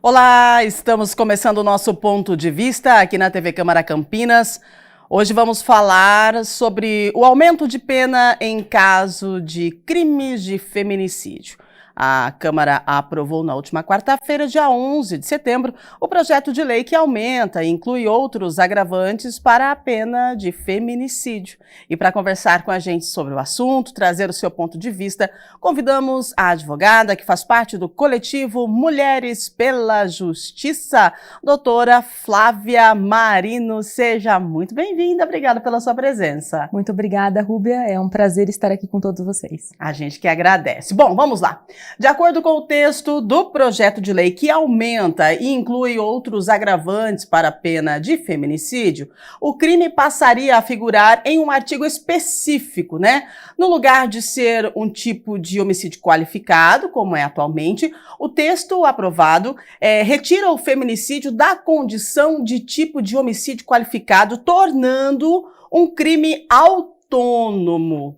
Olá, estamos começando o nosso ponto de vista aqui na TV Câmara Campinas. Hoje vamos falar sobre o aumento de pena em caso de crimes de feminicídio. A Câmara aprovou na última quarta-feira, dia 11 de setembro, o projeto de lei que aumenta e inclui outros agravantes para a pena de feminicídio. E para conversar com a gente sobre o assunto, trazer o seu ponto de vista, convidamos a advogada que faz parte do coletivo Mulheres pela Justiça, doutora Flávia Marino. Seja muito bem-vinda, obrigada pela sua presença. Muito obrigada, Rúbia, é um prazer estar aqui com todos vocês. A gente que agradece. Bom, vamos lá. De acordo com o texto do projeto de lei que aumenta e inclui outros agravantes para a pena de feminicídio, o crime passaria a figurar em um artigo específico, né? No lugar de ser um tipo de homicídio qualificado, como é atualmente, o texto aprovado retira o feminicídio da condição de tipo de homicídio qualificado, tornando um crime autônomo,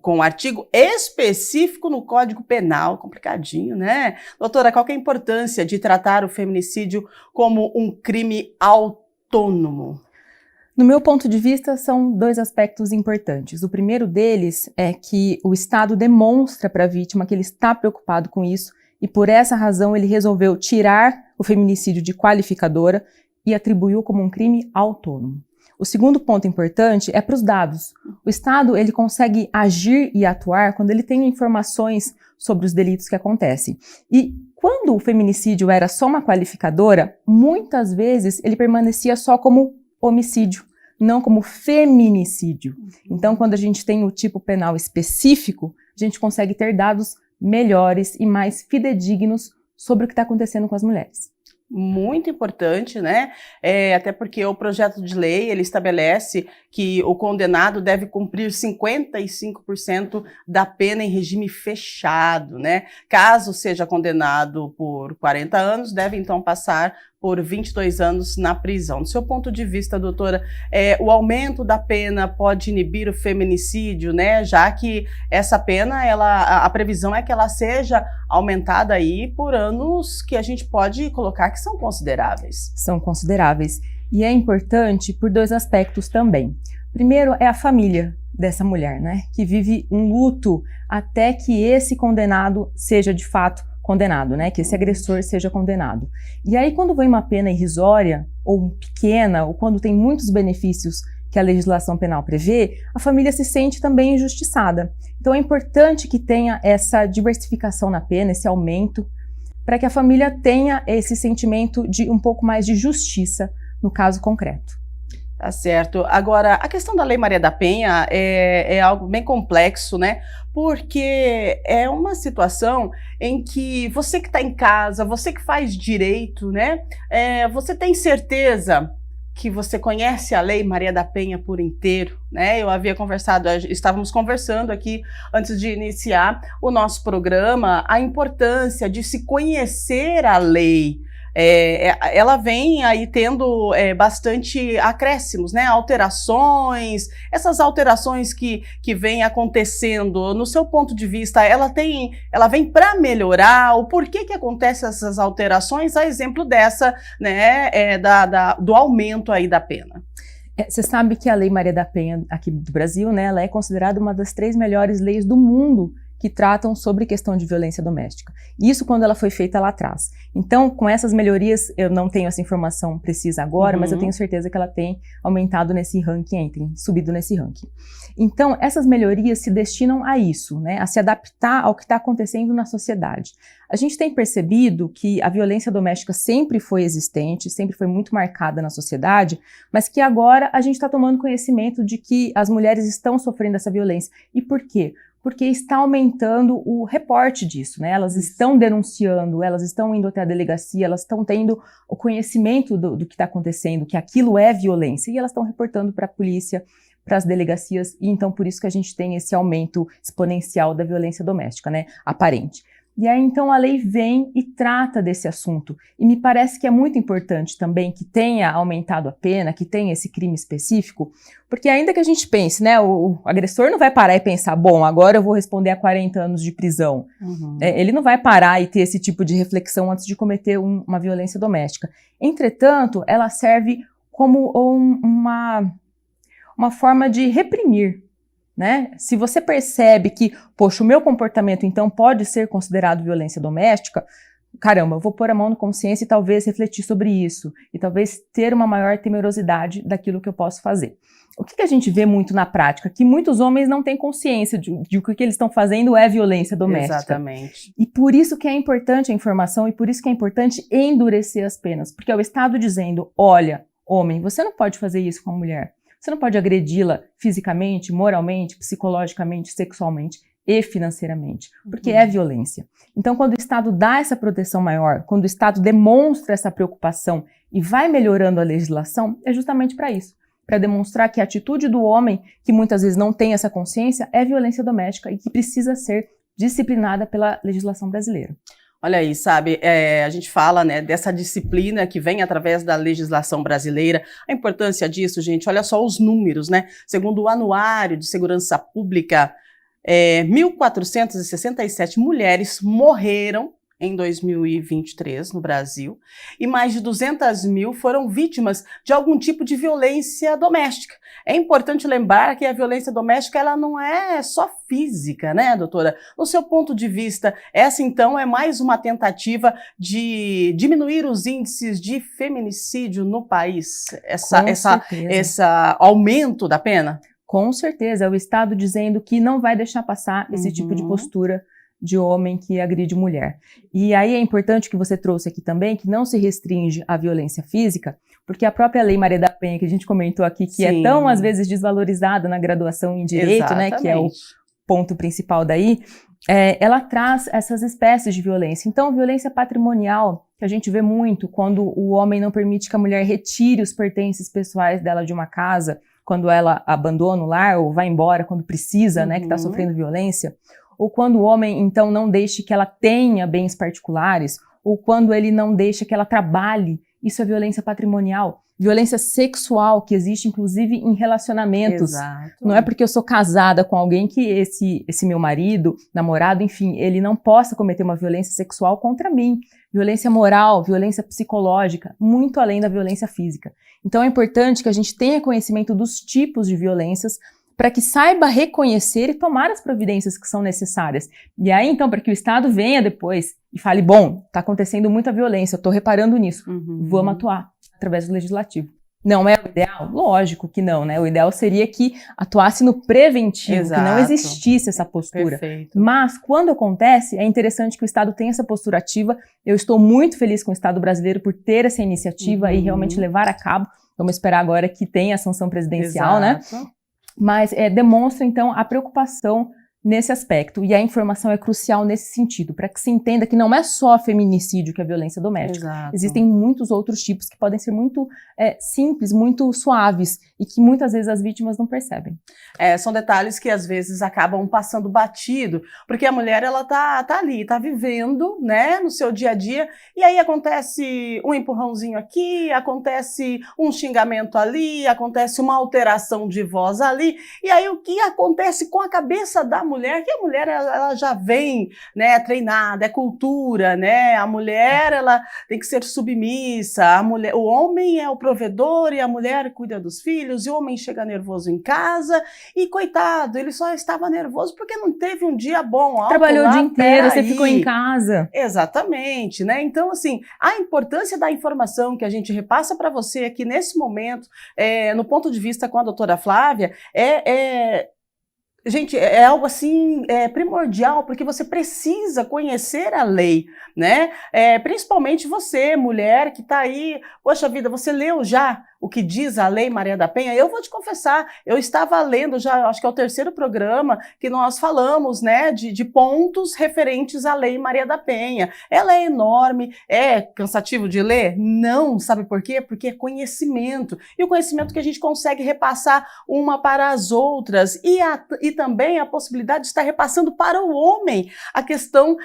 com um artigo específico no Código Penal. Complicadinho, né? Doutora, qual que é a importância de tratar o feminicídio como um crime autônomo? No meu ponto de vista, são dois aspectos importantes. O primeiro deles é que o Estado demonstra para a vítima que ele está preocupado com isso e, por essa razão, ele resolveu tirar o feminicídio de qualificadora e atribuiu como um crime autônomo. O segundo ponto importante é para os dados. O Estado ele consegue agir e atuar quando ele tem informações sobre os delitos que acontecem. E quando o feminicídio era só uma qualificadora, muitas vezes ele permanecia só como homicídio, não como feminicídio. Então, quando a gente tem o tipo penal específico, a gente consegue ter dados melhores e mais fidedignos sobre o que está acontecendo com as mulheres. Muito importante, né? Até porque o projeto de lei, ele estabelece que o condenado deve cumprir 55% da pena em regime fechado, né? Caso seja condenado por 40 anos, deve então passar por 22 anos na prisão. Do seu ponto de vista, doutora, o aumento da pena pode inibir o feminicídio, né? Já que essa pena, a previsão é que ela seja aumentada aí por anos que a gente pode colocar que são consideráveis. São consideráveis. E é importante por dois aspectos também. Primeiro é a família dessa mulher, né? Que vive um luto até que esse condenado seja de fato condenado, né? Que esse agressor seja condenado. E aí, quando vem uma pena irrisória, ou pequena, ou quando tem muitos benefícios que a legislação penal prevê, a família se sente também injustiçada. Então é importante que tenha essa diversificação na pena, esse aumento, para que a família tenha esse sentimento de um pouco mais de justiça no caso concreto. Tá certo. Agora, a questão da Lei Maria da Penha é algo bem complexo, né? Porque é uma situação em que você que está em casa, você que faz direito, né? Você tem certeza que você conhece a Lei Maria da Penha por inteiro, né? Estávamos conversando aqui antes de iniciar o nosso programa, a importância de se conhecer a lei. Ela vem aí tendo bastante acréscimos, né? Alterações, essas alterações que vêm acontecendo, no seu ponto de vista, ela vem para melhorar? O porquê que acontecem essas alterações, a exemplo dessa, né, do aumento aí da pena? Você sabe que a Lei Maria da Penha aqui do Brasil, né, ela é considerada uma das 3 melhores leis do mundo que tratam sobre questão de violência doméstica. Isso quando ela foi feita lá atrás. Então, com essas melhorias, eu não tenho essa informação precisa agora, mas eu tenho certeza que ela tem aumentado nesse ranking, tem subido nesse ranking. Então, essas melhorias se destinam a isso, né, a se adaptar ao que está acontecendo na sociedade. A gente tem percebido que a violência doméstica sempre foi existente, sempre foi muito marcada na sociedade, mas que agora a gente está tomando conhecimento de que as mulheres estão sofrendo essa violência. E por quê? Porque está aumentando o reporte disso, né? Elas estão denunciando, elas estão indo até a delegacia, elas estão tendo o conhecimento do que está acontecendo, que aquilo é violência, e elas estão reportando para a polícia, para as delegacias, e então por isso que a gente tem esse aumento exponencial da violência doméstica, né? Aparente. E aí, então, a lei vem e trata desse assunto. E me parece que é muito importante também que tenha aumentado a pena, que tenha esse crime específico, porque ainda que a gente pense, né, o agressor não vai parar e pensar, bom, agora eu vou responder a 40 anos de prisão. Ele não vai parar e ter esse tipo de reflexão antes de cometer uma violência doméstica. Entretanto, ela serve como uma forma de reprimir. Né? Se você percebe que, poxa, o meu comportamento então pode ser considerado violência doméstica, caramba, eu vou pôr a mão na consciência e talvez refletir sobre isso, e talvez ter uma maior temerosidade daquilo que eu posso fazer. O que a gente vê muito na prática? Que muitos homens não têm consciência de que o que eles estão fazendo é violência doméstica. Exatamente. E por isso que é importante a informação e por isso que é importante endurecer as penas, porque é o Estado dizendo, olha, homem, você não pode fazer isso com a mulher. Você não pode agredi-la fisicamente, moralmente, psicologicamente, sexualmente e financeiramente, porque é violência. Então, quando o Estado dá essa proteção maior, quando o Estado demonstra essa preocupação e vai melhorando a legislação, é justamente para isso, para demonstrar que a atitude do homem, que muitas vezes não tem essa consciência, é violência doméstica e que precisa ser disciplinada pela legislação brasileira. Olha aí, sabe, a gente fala, né, dessa disciplina que vem através da legislação brasileira, a importância disso, gente, olha só os números, né, segundo o Anuário de Segurança Pública, 1.467 mulheres morreram em 2023 no Brasil e mais de 200 mil foram vítimas de algum tipo de violência doméstica. É importante lembrar que a violência doméstica ela não é só física, né, doutora? No seu ponto de vista, essa então é mais uma tentativa de diminuir os índices de feminicídio no país? Esse aumento da pena? Com certeza, é o Estado dizendo que não vai deixar passar esse tipo de postura de homem que agride mulher. E aí é importante que você trouxe aqui também que não se restringe à violência física, porque a própria Lei Maria da Penha, que a gente comentou aqui, que é tão, às vezes, desvalorizada na graduação em Direito, né, que é o ponto principal daí, ela traz essas espécies de violência. Então, violência patrimonial, que a gente vê muito quando o homem não permite que a mulher retire os pertences pessoais dela de uma casa, quando ela abandona o lar ou vai embora quando precisa, né, que está sofrendo violência, ou quando o homem, então, não deixa que ela tenha bens particulares, ou quando ele não deixa que ela trabalhe, isso é violência patrimonial. Violência sexual, que existe, inclusive, em relacionamentos. Exato. Não é porque eu sou casada com alguém que esse meu marido, namorado, enfim, ele não possa cometer uma violência sexual contra mim. Violência moral, violência psicológica, muito além da violência física. Então é importante que a gente tenha conhecimento dos tipos de violências para que saiba reconhecer e tomar as providências que são necessárias. E aí, então, para que o Estado venha depois e fale, bom, está acontecendo muita violência, eu estou reparando nisso, vamos atuar através do Legislativo. Não é o ideal? Lógico que não, né? O ideal seria que atuasse no preventivo, que não existisse essa postura. Perfeito. Mas, quando acontece, é interessante que o Estado tenha essa postura ativa. Eu estou muito feliz com o Estado brasileiro por ter essa iniciativa e realmente levar a cabo. Vamos esperar agora que tenha a sanção presidencial, né? Mas demonstra, então, a preocupação nesse aspecto. E a informação é crucial nesse sentido, para que se entenda que não é só feminicídio que é violência doméstica. Exato. Existem muitos outros tipos que podem ser muito simples, muito suaves e que muitas vezes as vítimas não percebem. São detalhes que às vezes acabam passando batido, porque a mulher ela tá ali, tá vivendo, né, no seu dia a dia, e aí acontece um empurrãozinho aqui, acontece um xingamento ali, acontece uma alteração de voz ali, e aí o que acontece com a cabeça da mulher, que a mulher ela já vem, né, treinada, é cultura, né, a mulher ela tem que ser submissa, o homem é o provedor e a mulher cuida dos filhos, e o homem chega nervoso em casa, e coitado, ele só estava nervoso porque não teve um dia bom. Trabalhou o dia inteiro, você ficou em casa. Exatamente, né, então assim, a importância da informação que a gente repassa para você aqui nesse momento, no ponto de vista com a doutora Flávia, gente, é algo assim primordial, porque você precisa conhecer a lei, né? Principalmente você, mulher, que está aí, poxa vida, você leu já o que diz a Lei Maria da Penha, eu vou te confessar, eu estava lendo já, acho que é o terceiro programa que nós falamos, né, de pontos referentes à Lei Maria da Penha. Ela é enorme, é cansativo de ler? Não, sabe por quê? Porque é conhecimento, e o conhecimento que a gente consegue repassar uma para as outras, e também a possibilidade de estar repassando para o homem a questão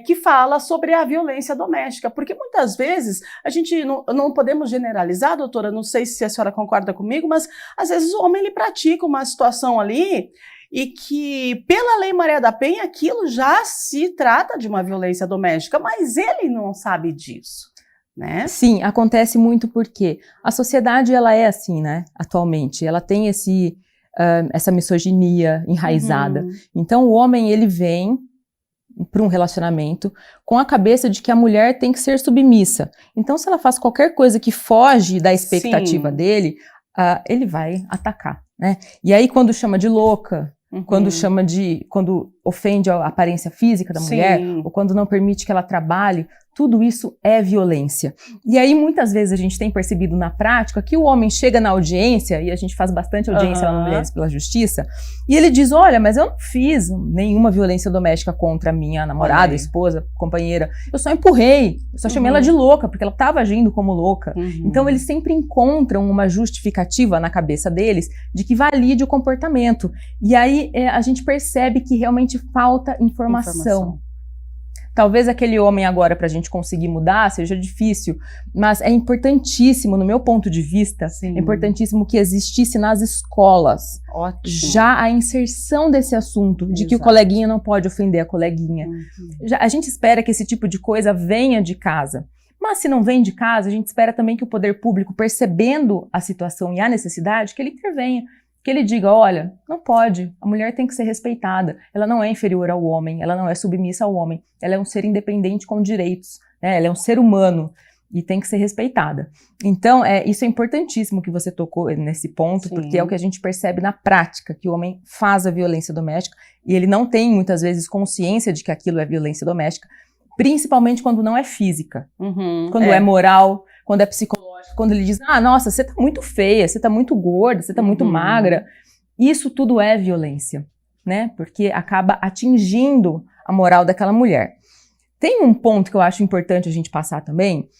que fala sobre a violência doméstica, porque muitas vezes a gente não podemos generalizar, doutora, não sei se a senhora concorda comigo, mas às vezes o homem ele pratica uma situação ali e que pela Lei Maria da Penha aquilo já se trata de uma violência doméstica, mas ele não sabe disso, né? Sim, acontece muito porque a sociedade ela é assim, né, atualmente, ela tem essa misoginia enraizada. Então o homem ele vem para um relacionamento com a cabeça de que a mulher tem que ser submissa. Então, se ela faz qualquer coisa que foge da expectativa dele, ele vai atacar, né? E aí, quando chama de louca, quando ofende a aparência física da mulher, ou quando não permite que ela trabalhe, tudo isso é violência. E aí, muitas vezes, a gente tem percebido na prática que o homem chega na audiência, e a gente faz bastante audiência lá no Mulheres pela Justiça, e ele diz, olha, mas eu não fiz nenhuma violência doméstica contra a minha namorada, esposa, companheira, eu só empurrei, eu só chamei ela de louca, porque ela estava agindo como louca. Então, eles sempre encontram uma justificativa na cabeça deles de que valide o comportamento. E aí, a gente percebe que realmente falta informação. Talvez aquele homem agora, para a gente conseguir mudar, seja difícil, mas é importantíssimo, no meu ponto de vista, é importantíssimo que existisse nas escolas já a inserção desse assunto, de que o coleguinha não pode ofender a coleguinha. A gente espera que esse tipo de coisa venha de casa. Mas se não vem de casa, a gente espera também que o poder público, percebendo a situação e a necessidade, que ele intervenha. Que ele diga, olha, não pode, a mulher tem que ser respeitada, ela não é inferior ao homem, ela não é submissa ao homem, ela é um ser independente com direitos, né? Ela é um ser humano e tem que ser respeitada. Então, isso é importantíssimo que você tocou nesse ponto, porque é o que a gente percebe na prática, que o homem faz a violência doméstica e ele não tem, muitas vezes, consciência de que aquilo é violência doméstica, principalmente quando não é física, quando é moral, quando é psicológico. Quando ele diz, nossa, você tá muito feia, você tá muito gorda, você tá muito magra. Isso tudo é violência, né? Porque acaba atingindo a moral daquela mulher. Tem um ponto que eu acho importante a gente passar também.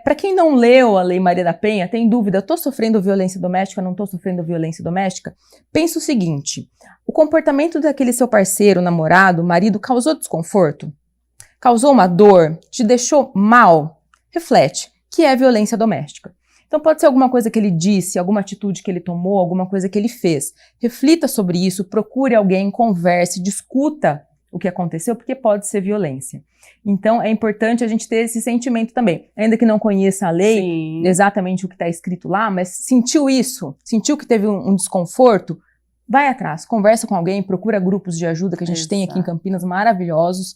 Para quem não leu a Lei Maria da Penha, tem dúvida, tô sofrendo violência doméstica, não tô sofrendo violência doméstica? Pensa o seguinte, o comportamento daquele seu parceiro, namorado, marido, causou desconforto? Causou uma dor? Te deixou mal? Reflete. Que é violência doméstica. Então pode ser alguma coisa que ele disse, alguma atitude que ele tomou, alguma coisa que ele fez. Reflita sobre isso, procure alguém, converse, discuta o que aconteceu, porque pode ser violência. Então é importante a gente ter esse sentimento também. Ainda que não conheça a lei, exatamente o que está escrito lá, mas sentiu isso, sentiu que teve um desconforto, vai atrás, conversa com alguém, procura grupos de ajuda que a gente tem aqui em Campinas, maravilhosos,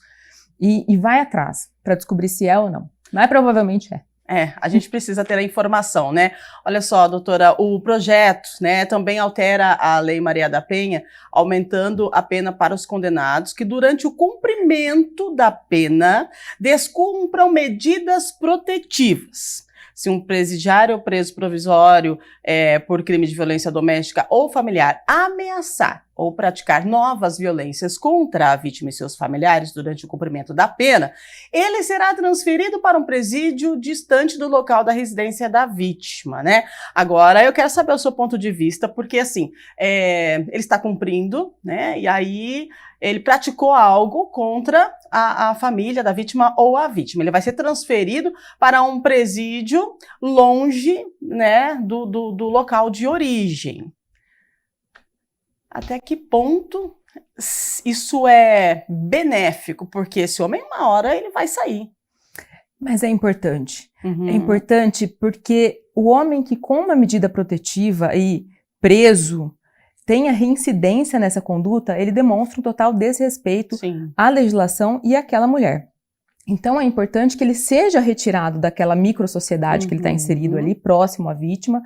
e vai atrás para descobrir se é ou não. Mas provavelmente é. A gente precisa ter a informação, né? Olha só, doutora, o projeto, né, também altera a Lei Maria da Penha, aumentando a pena para os condenados que, durante o cumprimento da pena, descumpram medidas protetivas. Se um presidiário ou preso provisório por crime de violência doméstica ou familiar ameaçar ou praticar novas violências contra a vítima e seus familiares durante o cumprimento da pena, ele será transferido para um presídio distante do local da residência da vítima, né? Agora, eu quero saber o seu ponto de vista, porque assim, ele está cumprindo, né? E aí ele praticou algo contra a família da vítima ou a vítima. Ele vai ser transferido para um presídio longe, né, do local de origem. Até que ponto isso é benéfico? Porque esse homem, uma hora, ele vai sair. Mas é importante. É importante porque o homem que, com uma medida protetiva e preso, tenha reincidência nessa conduta, ele demonstra um total desrespeito à legislação e àquela mulher. Então é importante que ele seja retirado daquela microsociedade que ele está inserido ali, próximo à vítima,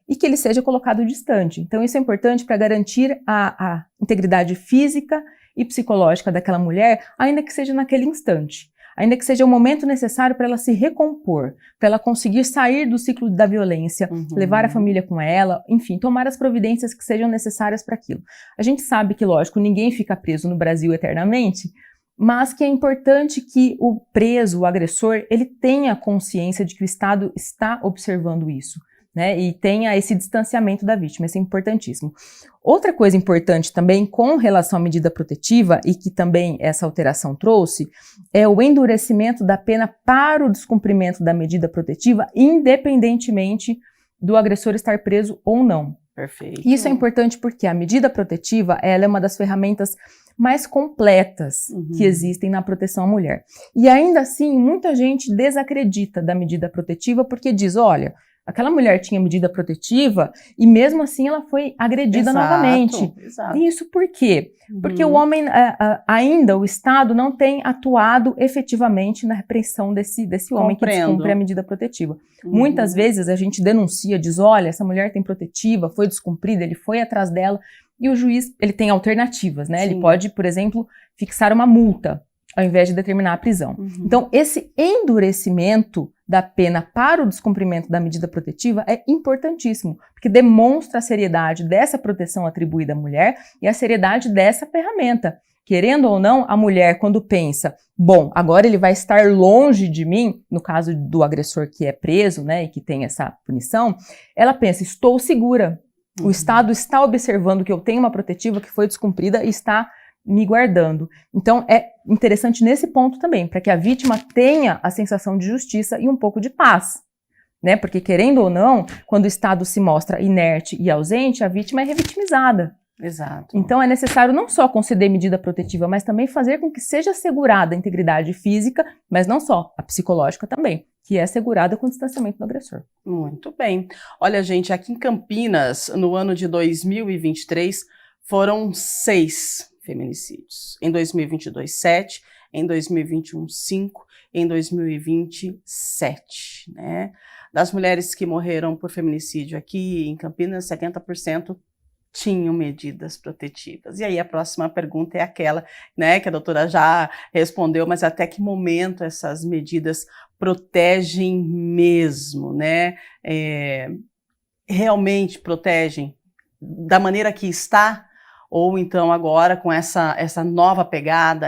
e que ele seja colocado distante. Então isso é importante para garantir a integridade física e psicológica daquela mulher, ainda que seja naquele instante. ainda que seja o momento necessário para ela se recompor, para ela conseguir sair do ciclo da violência, levar a família com ela, enfim, tomar as providências que sejam necessárias para aquilo. A gente sabe que, lógico, ninguém fica preso no Brasil eternamente, mas que é importante que o preso, o agressor, ele tenha consciência de que o Estado está observando isso, né? E tenha esse distanciamento da vítima, isso é importantíssimo. Outra coisa importante também com relação à medida protetiva, e que também essa alteração trouxe, é o endurecimento da pena para o descumprimento da medida protetiva, independentemente do agressor estar preso ou não. Perfeito. Isso é importante porque a medida protetiva, ela é uma das ferramentas mais completas que existem na proteção à mulher. E ainda assim, muita gente desacredita da medida protetiva porque diz, olha, aquela mulher tinha medida protetiva e mesmo assim ela foi agredida novamente. Exato. E isso por quê? Porque o homem, ainda o Estado não tem atuado efetivamente na repressão desse homem que descumpre a medida protetiva. Muitas vezes a gente denuncia, diz, olha, essa mulher tem protetiva, foi descumprida, ele foi atrás dela, e o juiz, ele tem alternativas, né? Sim. Ele pode, por exemplo, fixar uma multa ao invés de determinar a prisão. Então, esse endurecimento da pena para o descumprimento da medida protetiva é importantíssimo, porque demonstra a seriedade dessa proteção atribuída à mulher e a seriedade dessa ferramenta. Querendo ou não, a mulher, quando pensa, bom, agora ele vai estar longe de mim, no caso do agressor que é preso, né, e que tem essa punição, ela pensa, estou segura. O Estado está observando que eu tenho uma protetiva que foi descumprida e está me guardando. Então, é interessante nesse ponto também, para que a vítima tenha a sensação de justiça e um pouco de paz, né? Porque, querendo ou não, quando o Estado se mostra inerte e ausente, a vítima é revitimizada. Exato. Então, é necessário não só conceder medida protetiva, mas também fazer com que seja assegurada a integridade física, mas não só, a psicológica também, que é assegurada com o distanciamento do agressor. Muito bem. Olha, gente, aqui em Campinas, no ano de 2023, foram 6 feminicídios. Em 2022, 7. Em 2021, 5. Em 2020, 7. Né? Das mulheres que morreram por feminicídio aqui em Campinas, 70% tinham medidas protetivas. E aí a próxima pergunta é aquela, né, que a doutora já respondeu, mas até que momento essas medidas protegem mesmo, né? Realmente protegem da maneira que está? Ou então agora com essa nova pegada,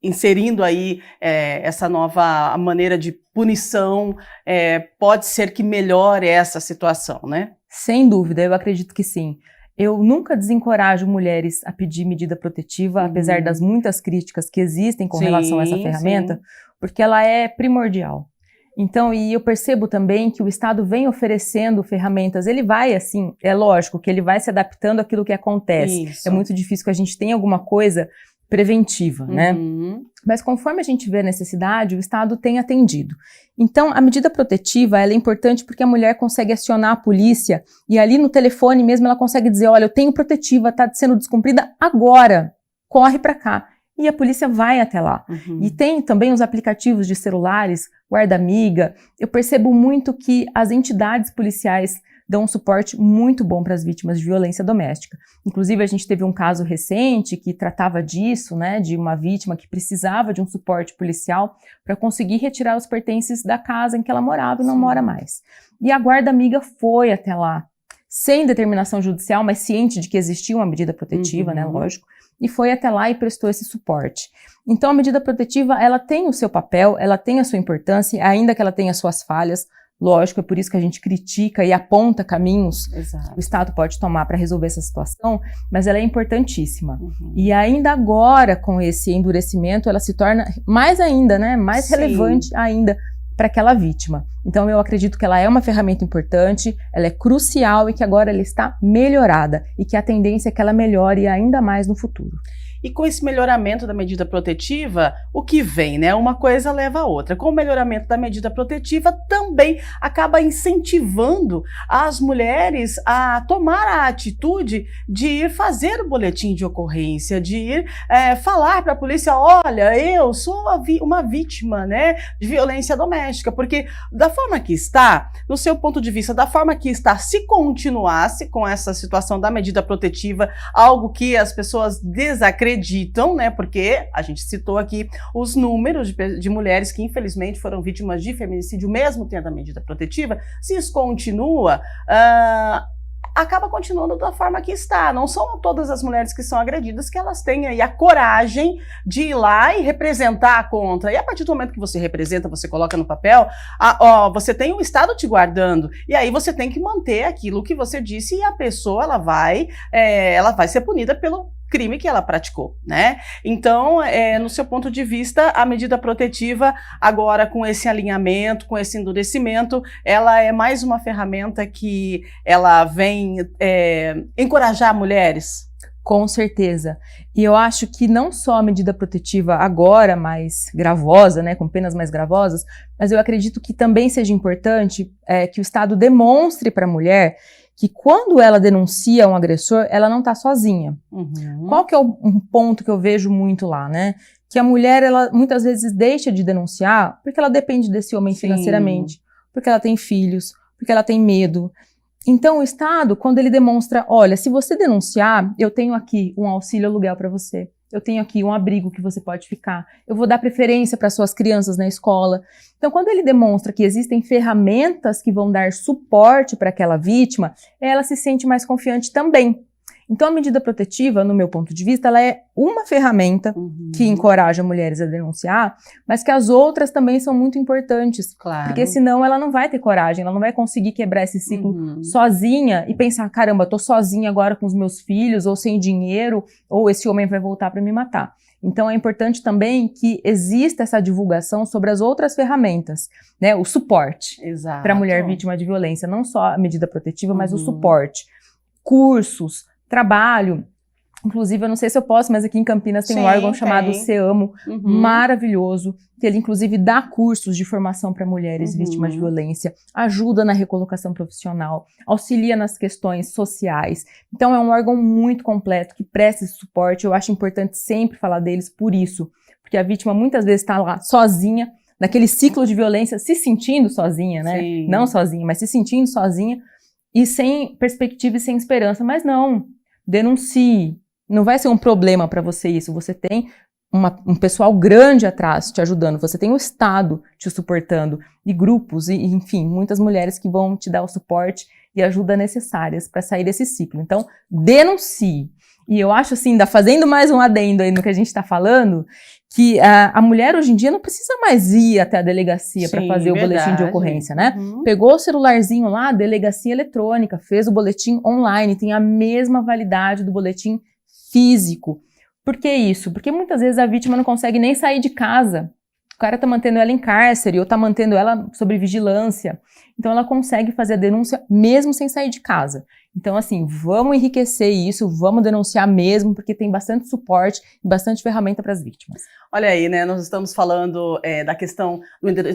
inserindo aí essa nova maneira de punição, pode ser que melhore essa situação, né? Sem dúvida, eu acredito que sim. Eu nunca desencorajo mulheres a pedir medida protetiva, apesar das muitas críticas que existem com relação a essa ferramenta, porque ela é primordial. Então, e eu percebo também que o Estado vem oferecendo ferramentas, ele vai assim, é lógico que ele vai se adaptando àquilo que acontece. Isso. É muito difícil que a gente tenha alguma coisa preventiva, né? Mas conforme a gente vê a necessidade, o Estado tem atendido. Então, a medida protetiva, ela é importante porque a mulher consegue acionar a polícia e ali no telefone mesmo ela consegue dizer, olha, eu tenho protetiva, está sendo descumprida agora, corre para cá. E a polícia vai até lá. E tem também os aplicativos de celulares, Guarda Amiga. Eu percebo muito que as entidades policiais dão um suporte muito bom para as vítimas de violência doméstica. Inclusive, a gente teve um caso recente que tratava disso, né, de uma vítima que precisava de um suporte policial para conseguir retirar os pertences da casa em que ela morava e não mora mais. E a Guarda Amiga foi até lá, sem determinação judicial, mas ciente de que existia uma medida protetiva, né, lógico, e foi até lá e prestou esse suporte. Então, a medida protetiva, ela tem o seu papel, ela tem a sua importância, ainda que ela tenha suas falhas. Lógico, é por isso que a gente critica e aponta caminhos que o Estado pode tomar para resolver essa situação, mas ela é importantíssima. E ainda agora, com esse endurecimento, ela se torna mais ainda, né, mais relevante ainda para aquela vítima. Então, eu acredito que ela é uma ferramenta importante, ela é crucial e que agora ela está melhorada e que a tendência é que ela melhore ainda mais no futuro. E com esse melhoramento da medida protetiva, o que vem, né? Uma coisa leva a outra. Com o melhoramento da medida protetiva, também acaba incentivando as mulheres a tomar a atitude de ir fazer o boletim de ocorrência, de ir falar para a polícia, olha, eu sou uma vítima, né, de violência doméstica, porque da forma que está, no seu ponto de vista, da forma que está, se continuasse com essa situação da medida protetiva, algo que as pessoas desacreditam, acreditam, né, porque a gente citou aqui os números de mulheres que infelizmente foram vítimas de feminicídio, mesmo tendo a medida protetiva. Se isso continua, acaba continuando da forma que está. Não são todas as mulheres que são agredidas que elas têm aí a coragem de ir lá e representar contra. E a partir do momento que você representa, você coloca no papel, você tem o Estado te guardando. E aí você tem que manter aquilo que você disse e a pessoa ela vai ser punida pelo crime que ela praticou, né? Então, no seu ponto de vista, a medida protetiva, agora com esse alinhamento, com esse endurecimento, ela é mais uma ferramenta que ela vem encorajar mulheres? Com certeza. E eu acho que não só a medida protetiva agora mais gravosa, né, com penas mais gravosas, mas eu acredito que também seja importante que o Estado demonstre para a mulher que quando ela denuncia um agressor, ela não está sozinha. Uhum. Qual que é um ponto que eu vejo muito lá, né? Que a mulher, ela muitas vezes deixa de denunciar porque ela depende desse homem financeiramente, porque ela tem filhos, porque ela tem medo. Então o Estado, quando ele demonstra, olha, se você denunciar, eu tenho aqui um auxílio aluguel para você. Eu tenho aqui um abrigo que você pode ficar. Eu vou dar preferência para suas crianças na escola. Então, quando ele demonstra que existem ferramentas que vão dar suporte para aquela vítima, ela se sente mais confiante também. Então, a medida protetiva, no meu ponto de vista, ela é uma ferramenta que encoraja mulheres a denunciar, mas que as outras também são muito importantes. Claro. Porque senão ela não vai ter coragem, ela não vai conseguir quebrar esse ciclo sozinha e pensar, caramba, tô sozinha agora com os meus filhos, ou sem dinheiro, ou esse homem vai voltar para me matar. Então é importante também que exista essa divulgação sobre as outras ferramentas, né? O suporte para a mulher vítima de violência, não só a medida protetiva, mas o suporte. Cursos, trabalho, inclusive eu não sei se eu posso, mas aqui em Campinas tem um órgão chamado CEAMO, maravilhoso, que ele inclusive dá cursos de formação para mulheres vítimas de violência, ajuda na recolocação profissional, auxilia nas questões sociais. Então é um órgão muito completo que presta esse suporte. Eu acho importante sempre falar deles por isso, porque a vítima muitas vezes está lá sozinha, naquele ciclo de violência, se sentindo sozinha, né? Sim. Não sozinha, mas se sentindo sozinha e sem perspectiva e sem esperança. Mas não, denuncie. Não vai ser um problema para você isso. Você tem um pessoal grande atrás te ajudando. Você tem o Estado te suportando. E grupos, e enfim, muitas mulheres que vão te dar o suporte e ajuda necessárias para sair desse ciclo. Então, denuncie. E eu acho assim, fazendo mais um adendo aí no que a gente está falando, que a mulher hoje em dia não precisa mais ir até a delegacia para fazer o boletim de ocorrência, né? Pegou o celularzinho lá, delegacia eletrônica, fez o boletim online, tem a mesma validade do boletim físico. Por que isso? Porque muitas vezes a vítima não consegue nem sair de casa. O cara tá mantendo ela em cárcere ou tá mantendo ela sob vigilância. Então ela consegue fazer a denúncia mesmo sem sair de casa. Então assim, vamos enriquecer isso, vamos denunciar mesmo, porque tem bastante suporte e bastante ferramenta para as vítimas. Olha aí, né, nós estamos falando da questão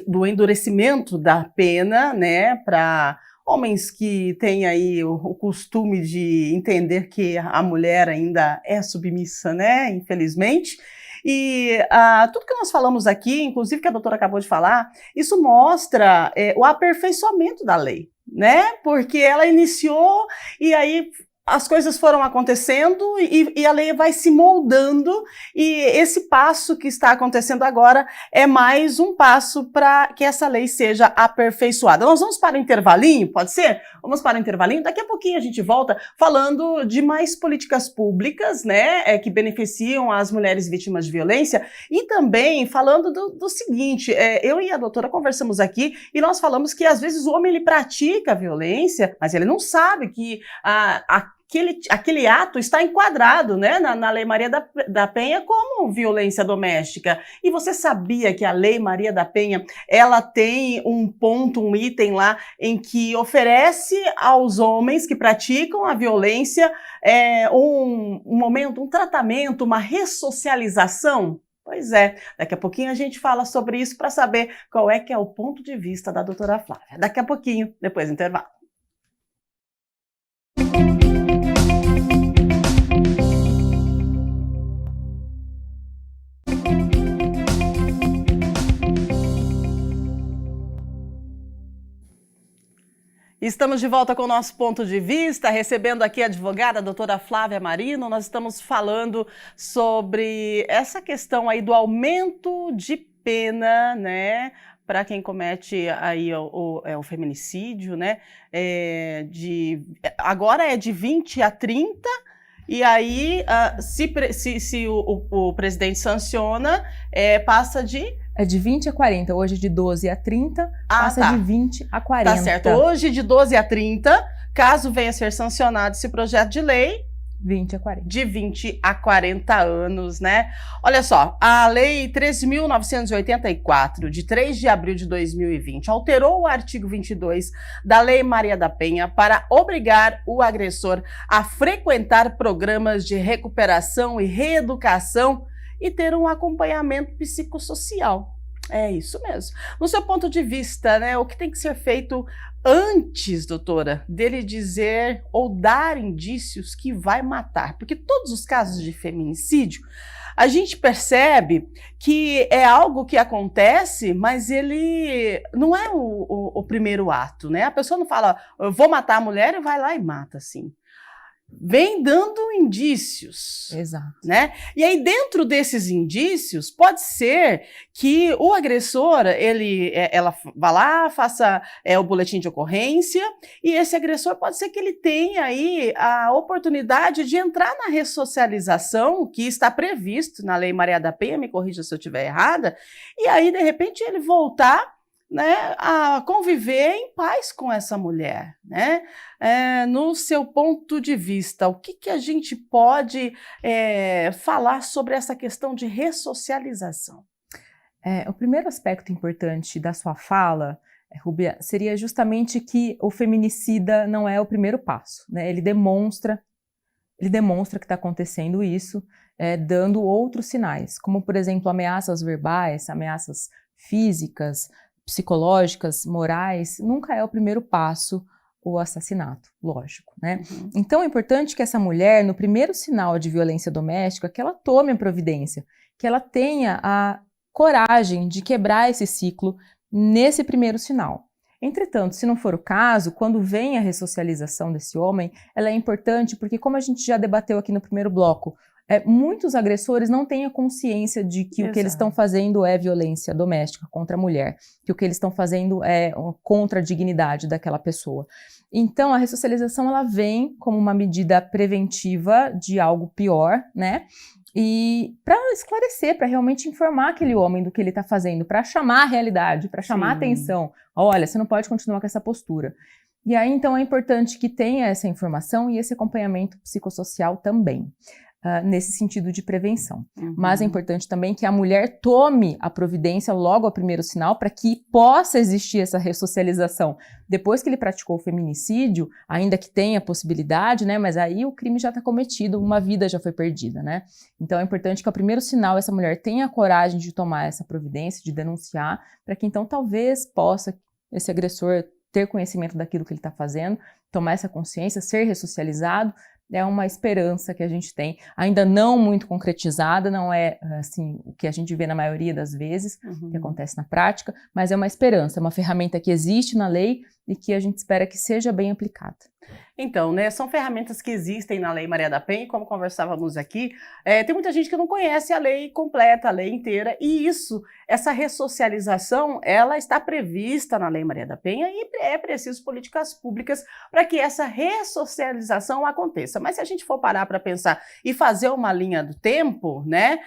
do endurecimento da pena, né, para homens que têm aí o costume de entender que a mulher ainda é submissa, né, infelizmente. E tudo que nós falamos aqui, inclusive que a doutora acabou de falar, isso mostra o aperfeiçoamento da lei, né? Porque ela iniciou e aí as coisas foram acontecendo e a lei vai se moldando, e esse passo que está acontecendo agora é mais um passo para que essa lei seja aperfeiçoada. Nós vamos para o intervalinho, pode ser? Vamos para o intervalinho, daqui a pouquinho a gente volta falando de mais políticas públicas, né, que beneficiam as mulheres vítimas de violência, e também falando do seguinte, eu e a doutora conversamos aqui e nós falamos que às vezes o homem ele pratica a violência, mas ele não sabe que aquele ato está enquadrado, né, na Lei Maria da Penha como violência doméstica. E você sabia que a Lei Maria da Penha, ela tem um ponto, um item lá, em que oferece aos homens que praticam a violência um momento, um tratamento, uma ressocialização? Pois é, daqui a pouquinho a gente fala sobre isso para saber qual é que é o ponto de vista da doutora Flávia. Daqui a pouquinho, depois do intervalo. Estamos de volta com o nosso ponto de vista, recebendo aqui a advogada, a doutora Flávia Marino. Nós estamos falando sobre essa questão aí do aumento de pena, né, para quem comete aí o feminicídio, né, agora é de 20 a 30, e aí se o presidente sanciona, passa de... É de 20 a 40, hoje de 12 a 30, passa de 20 a 40. Tá certo, hoje de 12 a 30, caso venha a ser sancionado esse projeto de lei, 20 a 40. De 20 a 40 anos, né? Olha só, a Lei 13.984, de 3 de abril de 2020, alterou o artigo 22 da Lei Maria da Penha para obrigar o agressor a frequentar programas de recuperação e reeducação e ter um acompanhamento psicossocial. É isso mesmo. No seu ponto de vista, né, o que tem que ser feito antes, doutora, dele dizer ou dar indícios que vai matar? Porque todos os casos de feminicídio, a gente percebe que é algo que acontece, mas ele não é o primeiro ato, né? A pessoa não fala, eu vou matar a mulher e vai lá e mata, assim. Vem dando indícios. Exato. Né? E aí, dentro desses indícios, pode ser que o agressor, ela vá lá, faça o boletim de ocorrência, e esse agressor pode ser que ele tenha aí a oportunidade de entrar na ressocialização que está previsto na Lei Maria da Penha, me corrija se eu estiver errada, e aí, de repente, ele voltar, né, a conviver em paz com essa mulher, né? No seu ponto de vista, o que a gente pode falar sobre essa questão de ressocialização? O primeiro aspecto importante da sua fala, Rúbia, seria justamente que o feminicida não é o primeiro passo, né? Ele demonstra que está acontecendo isso, dando outros sinais, como, por exemplo, ameaças verbais, ameaças físicas, psicológicas, morais. Nunca é o primeiro passo o assassinato, lógico, né? Uhum. Então é importante que essa mulher, no primeiro sinal de violência doméstica, que ela tome a providência, que ela tenha a coragem de quebrar esse ciclo nesse primeiro sinal. Entretanto, se não for o caso, quando vem a ressocialização desse homem, ela é importante porque, como a gente já debateu aqui no primeiro bloco, muitos agressores não têm a consciência de que o que eles estão fazendo é violência doméstica contra a mulher, que o que eles estão fazendo é contra a dignidade daquela pessoa. Então, a ressocialização ela vem como uma medida preventiva de algo pior, né? E para esclarecer, para realmente informar aquele homem do que ele está fazendo, para chamar a realidade, para chamar a atenção. Olha, você não pode continuar com essa postura. E aí, então, é importante que tenha essa informação e esse acompanhamento psicossocial também. Nesse sentido de prevenção. Uhum. Mas é importante também que a mulher tome a providência logo ao primeiro sinal para que possa existir essa ressocialização. Depois que ele praticou o feminicídio, ainda que tenha possibilidade, né, mas aí o crime já está cometido, uma vida já foi perdida, né? Então é importante que ao primeiro sinal essa mulher tenha a coragem de tomar essa providência, de denunciar, para que então talvez possa esse agressor ter conhecimento daquilo que ele está fazendo, tomar essa consciência, ser ressocializado. É uma esperança que a gente tem, ainda não muito concretizada, não é assim o que a gente vê na maioria das vezes, que acontece na prática, mas é uma esperança, é uma ferramenta que existe na lei e que a gente espera que seja bem aplicada. Então, né, são ferramentas que existem na Lei Maria da Penha, como conversávamos aqui, tem muita gente que não conhece a lei completa, a lei inteira, e essa ressocialização, ela está prevista na Lei Maria da Penha e é preciso políticas públicas para que essa ressocialização aconteça. Mas se a gente for parar para pensar e fazer uma linha do tempo, né,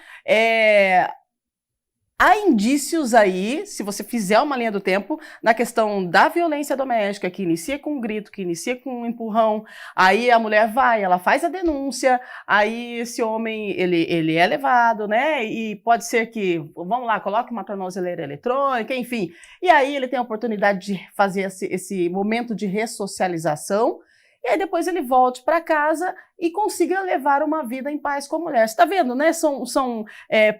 há indícios aí, se você fizer uma linha do tempo, na questão da violência doméstica, que inicia com um grito, que inicia com um empurrão, aí a mulher ela faz a denúncia, aí esse homem, ele é levado, né, e pode ser que, vamos lá, coloque uma tornozeleira eletrônica, enfim, e aí ele tem a oportunidade de fazer esse momento de ressocialização, e aí depois ele volte para casa e consiga levar uma vida em paz com a mulher. Você está vendo, né? São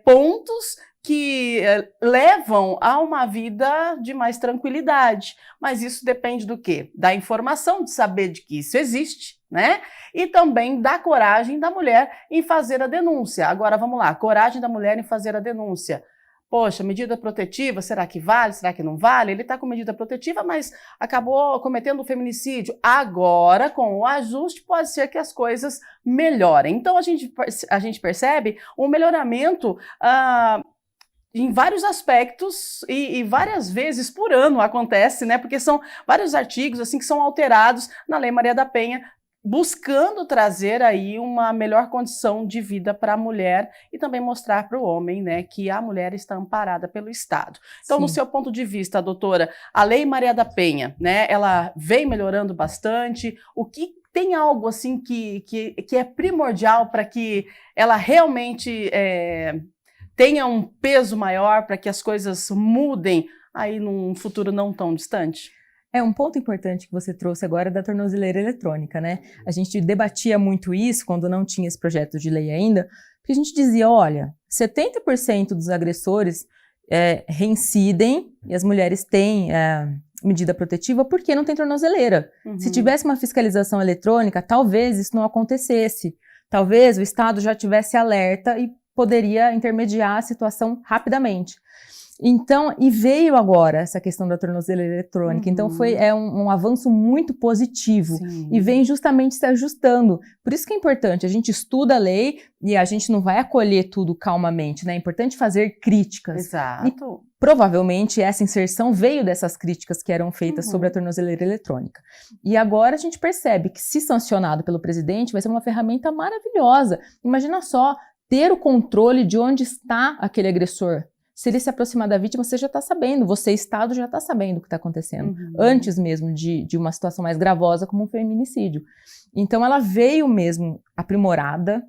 pontos que levam a uma vida de mais tranquilidade. Mas isso depende do quê? Da informação, de saber de que isso existe, né? E também da coragem da mulher em fazer a denúncia. Agora, vamos lá, coragem da mulher em fazer a denúncia. poxa, medida protetiva, será que vale? Será que não vale? Ele está com medida protetiva, mas acabou cometendo um feminicídio. Agora, com o ajuste, pode ser que as coisas melhorem. Então, a gente percebe um melhoramento em vários aspectos e várias vezes por ano acontece, né? Porque são vários artigos assim que são alterados na Lei Maria da Penha, buscando trazer aí uma melhor condição de vida para a mulher e também mostrar para o homem, né, que a mulher está amparada pelo Estado. Então, Sim. no seu ponto de vista, doutora, a Lei Maria da Penha, né, ela vem melhorando bastante. O que tem algo assim que é primordial para que ela realmente tenha um peso maior, para que as coisas mudem aí num futuro não tão distante? Um ponto importante que você trouxe agora da tornozeleira eletrônica, né? A gente debatia muito isso quando não tinha esse projeto de lei ainda, porque a gente dizia, olha, 70% dos agressores reincidem e as mulheres têm medida protetiva porque não tem tornozeleira. Uhum. Se tivesse uma fiscalização eletrônica, talvez isso não acontecesse. Talvez o Estado já tivesse alerta e poderia intermediar a situação rapidamente. Então, e veio agora essa questão da tornozeleira eletrônica, Uhum. Então foi um avanço muito positivo. Sim. E vem justamente se ajustando. Por isso que é importante, a gente estuda a lei e a gente não vai acolher tudo calmamente, né? É importante fazer críticas. Exato. Provavelmente essa inserção veio dessas críticas que eram feitas sobre a tornozeleira eletrônica. E agora a gente percebe que, se sancionado pelo presidente, vai ser uma ferramenta maravilhosa. Imagina só, ter o controle de onde está aquele agressor. Se ele se aproximar da vítima, você já está sabendo, você, Estado, já está sabendo o que está acontecendo, antes mesmo de uma situação mais gravosa como um feminicídio. Então ela veio mesmo aprimorada,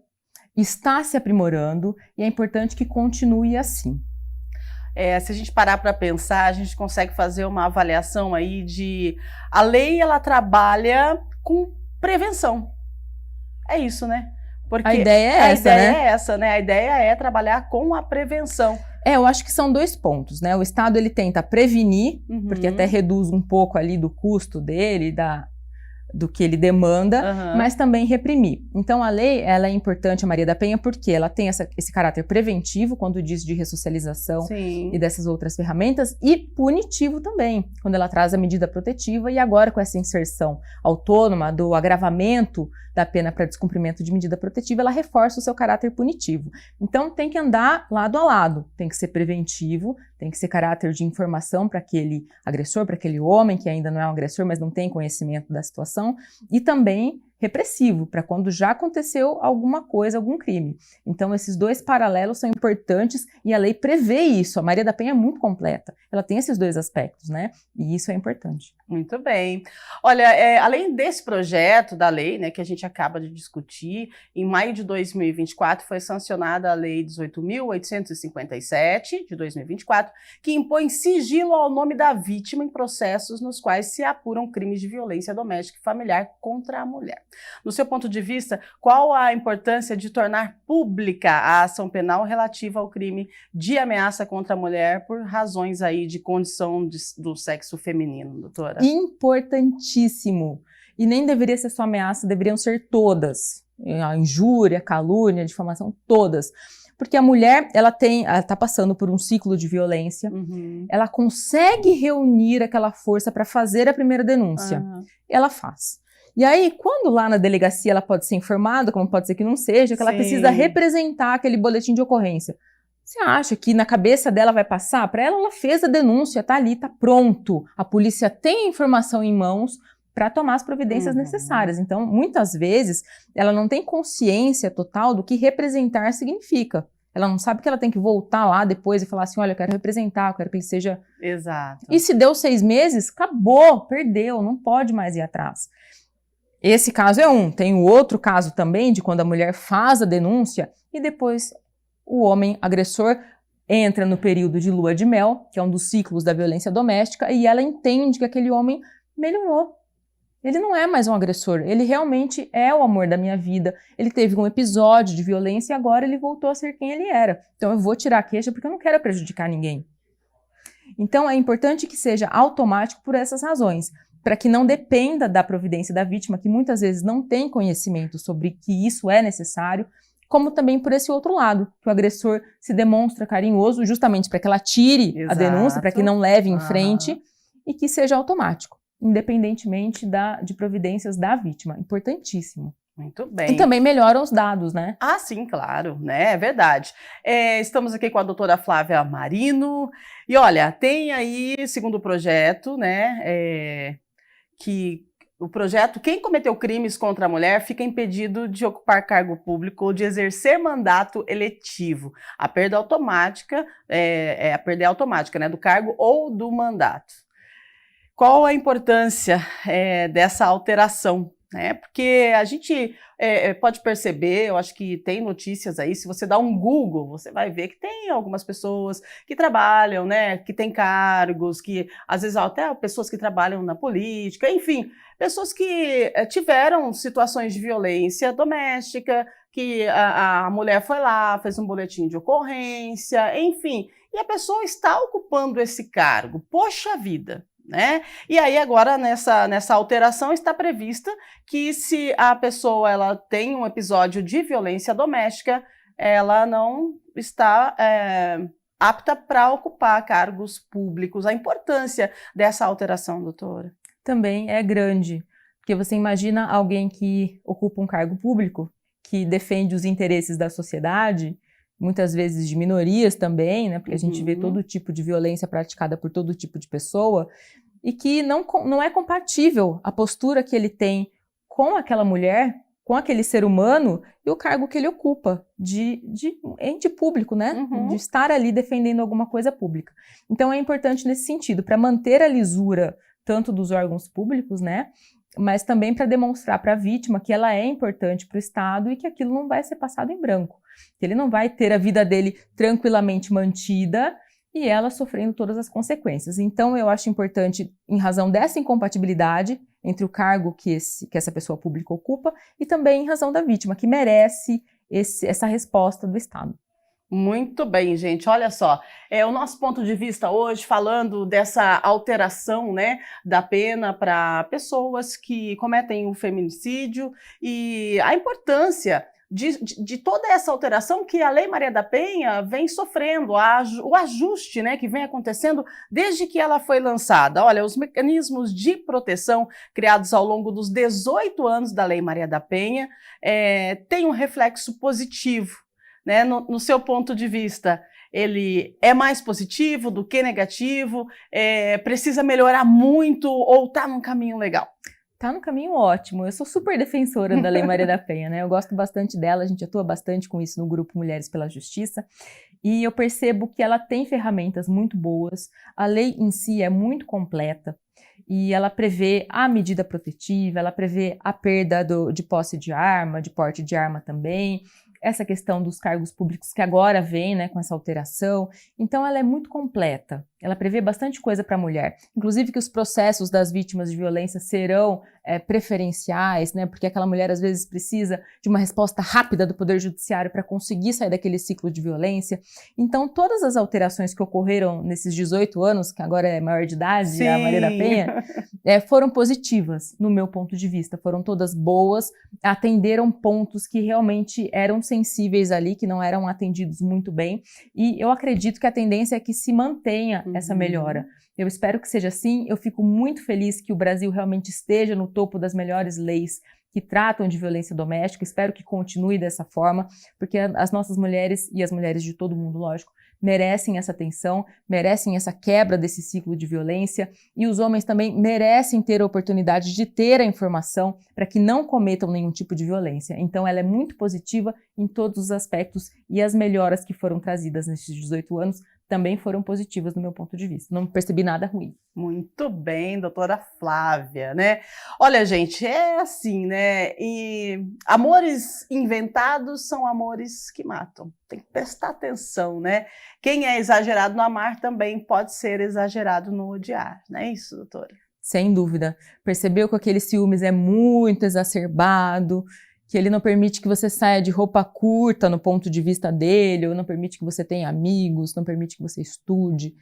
está se aprimorando e é importante que continue assim. Se a gente parar para pensar, a gente consegue fazer uma avaliação aí de... A lei, ela trabalha com prevenção. É isso, né? Porque a ideia é essa, né? A ideia é trabalhar com a prevenção. Eu acho que são dois pontos, né? O Estado, ele tenta prevenir, porque até reduz um pouco ali do custo dele, do que ele demanda, mas também reprimir. Então, a lei, ela é importante, a Maria da Penha, porque ela tem esse caráter preventivo, quando diz de ressocialização e dessas outras ferramentas, e punitivo também, quando ela traz a medida protetiva, e agora com essa inserção autônoma do agravamento da pena para descumprimento de medida protetiva, ela reforça o seu caráter punitivo. Então, tem que andar lado a lado, tem que ser preventivo, tem que ser caráter de informação para aquele agressor, para aquele homem que ainda não é um agressor, mas não tem conhecimento da situação, e também repressivo, para quando já aconteceu alguma coisa, algum crime. Então, esses dois paralelos são importantes e a lei prevê isso. A Maria da Penha é muito completa. Ela tem esses dois aspectos, né? E isso é importante. Muito bem. Olha, além desse projeto da lei, né, que a gente acaba de discutir, em maio de 2024 foi sancionada a Lei 18.857, de 2024, que impõe sigilo ao nome da vítima em processos nos quais se apuram crimes de violência doméstica e familiar contra a mulher. No seu ponto de vista, qual a importância de tornar pública a ação penal relativa ao crime de ameaça contra a mulher por razões aí de condição do sexo feminino, doutora? Importantíssimo. E nem deveria ser só ameaça, deveriam ser todas. A injúria, a calúnia, a difamação, todas. Porque a mulher, ela está passando por um ciclo de violência, ela consegue reunir aquela força para fazer a primeira denúncia. Ela faz. E aí, quando lá na delegacia ela pode ser informada, como pode ser que não seja, que ela precisa representar aquele boletim de ocorrência. Você acha que na cabeça dela vai passar? Para ela fez a denúncia, tá ali, tá pronto. A polícia tem a informação em mãos para tomar as providências necessárias. Então, muitas vezes, ela não tem consciência total do que representar significa. Ela não sabe que ela tem que voltar lá depois e falar assim, olha, eu quero representar, eu quero que ele seja... Exato. E se deu 6 meses, acabou, perdeu, não pode mais ir atrás. Esse caso é um. Tem o outro caso também de quando a mulher faz a denúncia e depois o homem agressor entra no período de lua de mel, que é um dos ciclos da violência doméstica, e ela entende que aquele homem melhorou. Ele não é mais um agressor, ele realmente é o amor da minha vida. Ele teve um episódio de violência e agora ele voltou a ser quem ele era. Então eu vou tirar a queixa porque eu não quero prejudicar ninguém. Então é importante que seja automático por essas razões, para que não dependa da providência da vítima, que muitas vezes não tem conhecimento sobre que isso é necessário, como também por esse outro lado, que o agressor se demonstra carinhoso justamente para que ela tire a denúncia, para que não leve em frente e que seja automático, independentemente de providências da vítima. Importantíssimo. Muito bem. E também melhoram os dados, né? Ah, sim, claro, né? É verdade. Estamos aqui com a doutora Flávia Marino. E olha, tem aí, segundo o projeto, né, que o projeto, quem cometeu crimes contra a mulher fica impedido de ocupar cargo público ou de exercer mandato eletivo. A perda automática, a perda automática, né, do cargo ou do mandato. Qual a importância dessa alteração? Porque a gente pode perceber, eu acho que tem notícias aí, se você dá um Google, você vai ver que tem algumas pessoas que trabalham, né, que têm cargos, que às vezes até pessoas que trabalham na política, enfim, pessoas que tiveram situações de violência doméstica, que a mulher foi lá, fez um boletim de ocorrência, enfim, e a pessoa está ocupando esse cargo. Poxa vida! Né? E aí agora nessa alteração está prevista que se a pessoa ela tem um episódio de violência doméstica, ela não está apta para ocupar cargos públicos. A importância dessa alteração, doutora? Também é grande, porque você imagina alguém que ocupa um cargo público, que defende os interesses da sociedade, muitas vezes de minorias também, né? Porque a gente vê todo tipo de violência praticada por todo tipo de pessoa, e que não é compatível a postura que ele tem com aquela mulher, com aquele ser humano e o cargo que ele ocupa de ente público, né? De estar ali defendendo alguma coisa pública. Então é importante nesse sentido, para manter a lisura tanto dos órgãos públicos, né? Mas também para demonstrar para a vítima que ela é importante para o Estado e que aquilo não vai ser passado em branco, que ele não vai ter a vida dele tranquilamente mantida e ela sofrendo todas as consequências. Então, eu acho importante, em razão dessa incompatibilidade entre o cargo que essa pessoa pública ocupa e também em razão da vítima, que merece essa resposta do Estado. Muito bem, gente. Olha só, o nosso ponto de vista hoje, falando dessa alteração, né, da pena para pessoas que cometem o feminicídio e a importância de toda essa alteração que a Lei Maria da Penha vem sofrendo, o ajuste, né, que vem acontecendo desde que ela foi lançada. Olha, os mecanismos de proteção criados ao longo dos 18 anos da Lei Maria da Penha têm um reflexo positivo. Né, no seu ponto de vista, ele é mais positivo do que negativo? Precisa melhorar muito ou está num caminho legal? Está no caminho ótimo. Eu sou super defensora da Lei Maria da Penha, né? Eu gosto bastante dela, a gente atua bastante com isso no grupo Mulheres pela Justiça, e eu percebo que ela tem ferramentas muito boas, a lei em si é muito completa, e ela prevê a medida protetiva, ela prevê a perda de posse de arma, de porte de arma também, essa questão dos cargos públicos que agora vem, né, com essa alteração. Então ela é muito completa, ela prevê bastante coisa para a mulher, inclusive que os processos das vítimas de violência serão preferenciais, né, porque aquela mulher às vezes precisa de uma resposta rápida do Poder Judiciário para conseguir sair daquele ciclo de violência. Então todas as alterações que ocorreram nesses 18 anos, que agora é maior de idade, Sim. A Maria da Penha, foram positivas no meu ponto de vista, foram todas boas, atenderam pontos que realmente eram sensíveis ali, que não eram atendidos muito bem, e eu acredito que a tendência é que se mantenha essa melhora. Eu espero que seja assim, eu fico muito feliz que o Brasil realmente esteja no topo das melhores leis que tratam de violência doméstica, espero que continue dessa forma, porque as nossas mulheres e as mulheres de todo mundo, lógico, merecem essa atenção, merecem essa quebra desse ciclo de violência, e os homens também merecem ter a oportunidade de ter a informação para que não cometam nenhum tipo de violência. Então ela é muito positiva em todos os aspectos, e as melhoras que foram trazidas nesses 18 anos também foram positivas do meu ponto de vista. Não percebi nada ruim. Muito bem, doutora Flávia, né? Olha, gente, é assim, né? E amores inventados são amores que matam. Tem que prestar atenção, né? Quem é exagerado no amar também pode ser exagerado no odiar, não é isso, doutora? Sem dúvida. Percebeu que aquele ciúmes é muito exacerbado, que ele não permite que você saia de roupa curta no ponto de vista dele, ou não permite que você tenha amigos, não permite que você estude.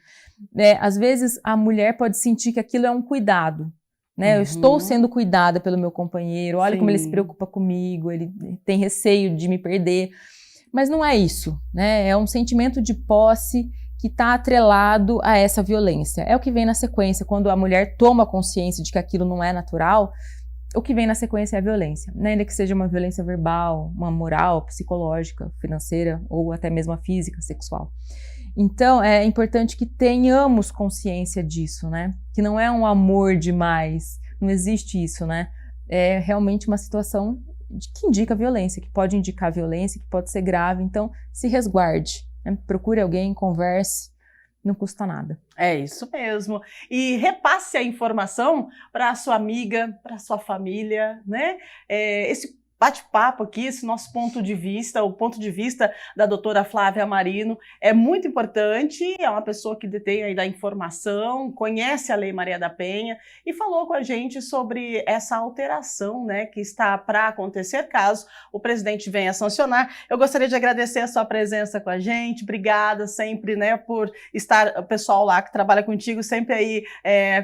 Às vezes a mulher pode sentir que aquilo é um cuidado, né? Eu estou sendo cuidada pelo meu companheiro, olha como ele se preocupa comigo, ele tem receio de me perder. Mas não é isso, né? É um sentimento de posse que está atrelado a essa violência. É o que vem na sequência, quando a mulher toma consciência de que aquilo não é natural, o que vem na sequência é a violência, né? Ainda que seja uma violência verbal, uma moral, psicológica, financeira ou até mesmo a física, sexual. Então, é importante que tenhamos consciência disso, né? Que não é um amor demais, não existe isso, né? É realmente uma situação que indica violência, que pode indicar violência, que pode ser grave. Então, se resguarde, né? Procure alguém, converse, não custa nada. É isso mesmo. E repasse a informação para a sua amiga, para a sua família, né? Esse bate-papo aqui, esse nosso ponto de vista, o ponto de vista da doutora Flávia Marino é muito importante, é uma pessoa que detém aí da informação, conhece a Lei Maria da Penha e falou com a gente sobre essa alteração, né, que está para acontecer caso o presidente venha sancionar. Eu gostaria de agradecer a sua presença com a gente, obrigada sempre, né, por estar, o pessoal lá que trabalha contigo sempre aí,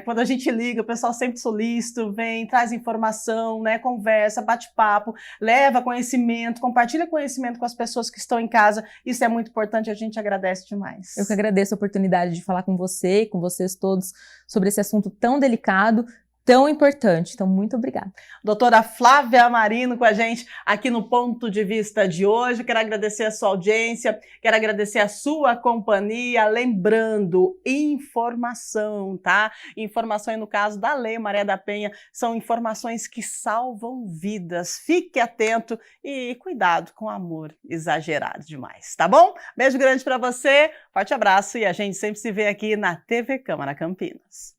quando a gente liga, o pessoal sempre solícito, vem, traz informação, né, conversa, bate-papo, leva conhecimento, compartilha conhecimento com as pessoas que estão em casa. Isso é muito importante, a gente agradece demais. Eu que agradeço a oportunidade de falar com você e com vocês todos sobre esse assunto tão delicado, tão importante. Então, muito obrigada. Doutora Flávia Marino com a gente aqui no Ponto de Vista de hoje. Quero agradecer a sua audiência, quero agradecer a sua companhia. Lembrando, informação, tá? Informação aí no caso da Lei Maria da Penha, são informações que salvam vidas. Fique atento e cuidado com amor exagerado demais, tá bom? Beijo grande para você, forte abraço e a gente sempre se vê aqui na TV Câmara Campinas.